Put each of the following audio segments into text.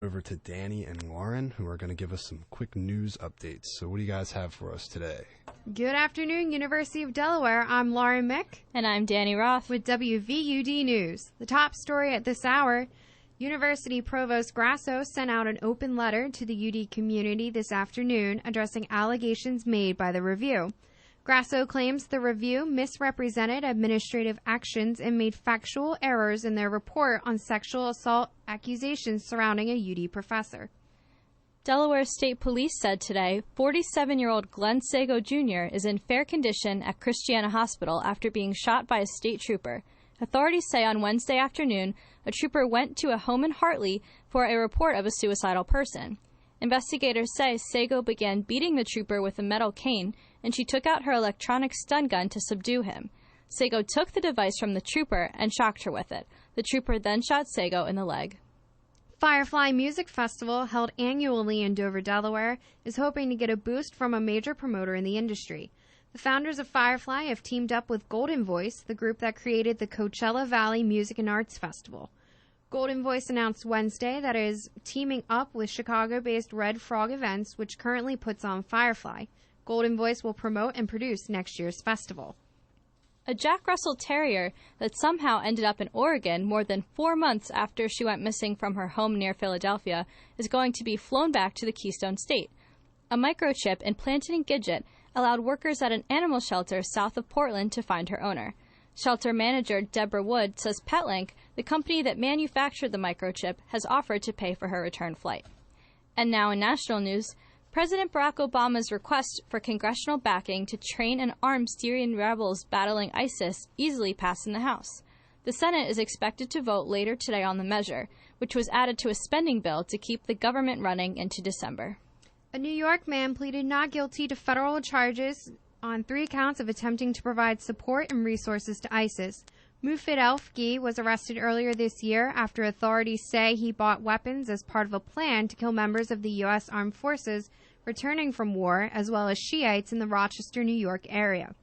Over to Dani and Lauren, who are going to give us some quick news updates. So what do you guys have for us today? Good afternoon, University of Delaware. I'm Lauren Mick. And I'm Dani Roth. With WVUD News. The top story at this hour, University Provost Grasso sent out an open letter to the UD community this afternoon addressing allegations made by the review. Grasso claims the review misrepresented administrative actions and made factual errors in their report on sexual assault accusations surrounding a UD professor. Delaware State Police said today 47-year-old Glenn Sago Jr. is in fair condition at Christiana Hospital after being shot by a state trooper. Authorities say on Wednesday afternoon, a trooper went to a home in Hartley for a report of a suicidal person. Investigators say Sago began beating the trooper with a metal cane, and she took out her electronic stun gun to subdue him. Sago took the device from the trooper and shocked her with it. The trooper then shot Sago in the leg. Firefly Music Festival, held annually in Dover, Delaware, is hoping to get a boost from a major promoter in the industry. The founders of Firefly have teamed up with Golden Voice, the group that created the Coachella Valley Music and Arts Festival. Golden Voice announced Wednesday that it is teaming up with Chicago-based Red Frog Events, which currently puts on Firefly. Golden Voice will promote and produce next year's festival. A Jack Russell Terrier that somehow ended up in Oregon more than 4 months after she went missing from her home near Philadelphia is going to be flown back to the Keystone State. A microchip implanted in Gidget allowed workers at an animal shelter south of Portland to find her owner. Shelter manager Deborah Wood says PetLink, the company that manufactured the microchip, has offered to pay for her return flight. And now in national news, President Barack Obama's request for congressional backing to train and arm Syrian rebels battling ISIS easily passed in the House. The Senate is expected to vote later today on the measure, which was added to a spending bill to keep the government running into December. A New York man pleaded not guilty to federal charges on 3 counts of attempting to provide support and resources to ISIS. Mufid Elfgi was arrested earlier this year after authorities say he bought weapons as part of a plan to kill members of the U.S. Armed Forces returning from war, as well as Shiites in the Rochester, New York area.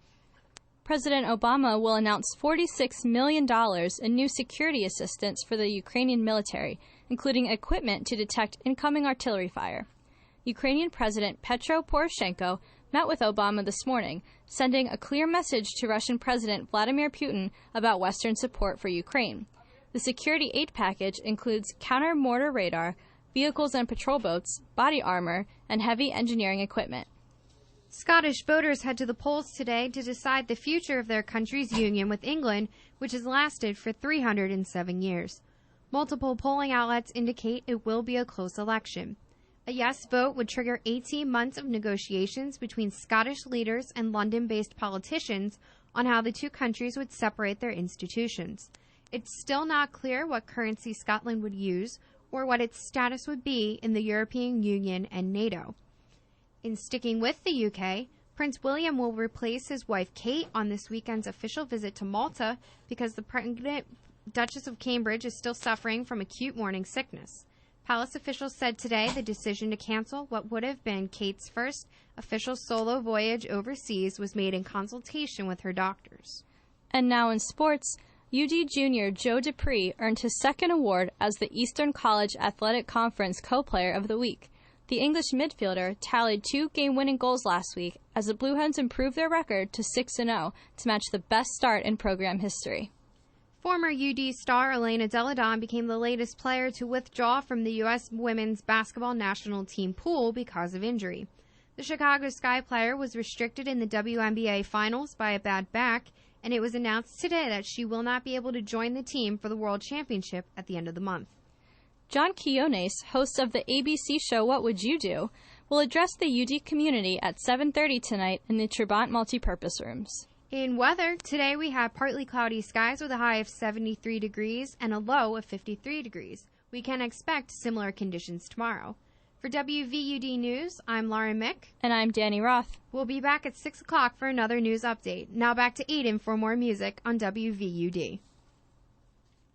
President Obama will announce $46 million in new security assistance for the Ukrainian military, including equipment to detect incoming artillery fire. Ukrainian President Petro Poroshenko met with Obama this morning, sending a clear message to Russian President Vladimir Putin about Western support for Ukraine. The security aid package includes counter-mortar radar, vehicles and patrol boats, body armor, and heavy engineering equipment. Scottish voters head to the polls today to decide the future of their country's union with England, which has lasted for 307 years. Multiple polling outlets indicate it will be a close election. A yes vote would trigger 18 months of negotiations between Scottish leaders and London-based politicians on how the two countries would separate their institutions. It's still not clear what currency Scotland would use or what its status would be in the European Union and NATO. In sticking with the UK, Prince William will replace his wife Kate on this weekend's official visit to Malta because the pregnant Duchess of Cambridge is still suffering from acute morning sickness. Palace officials said today the decision to cancel what would have been Kate's first official solo voyage overseas was made in consultation with her doctors. And now in sports, UD junior Joe Dupree earned his second award as the Eastern College Athletic Conference Co-Player of the Week. The English midfielder tallied 2 game-winning goals last week as the Blue Hens improved their record to 6-0 to match the best start in program history. Former UD star Elena Delle Donne became the latest player to withdraw from the U.S. women's basketball national team pool because of injury. The Chicago Sky player was restricted in the WNBA Finals by a bad back, and it was announced today that she will not be able to join the team for the World Championship at the end of the month. John Quiones, host of the ABC show What Would You Do?, will address the UD community at 7:30 tonight in the Trabant Multipurpose Rooms. In weather, today we have partly cloudy skies with a high of 73 degrees and a low of 53 degrees. We can expect similar conditions tomorrow. For WVUD News, I'm Lauren Mick. And I'm Dani Roth. We'll be back at 6 o'clock for another news update. Now back to Aiden for more music on WVUD.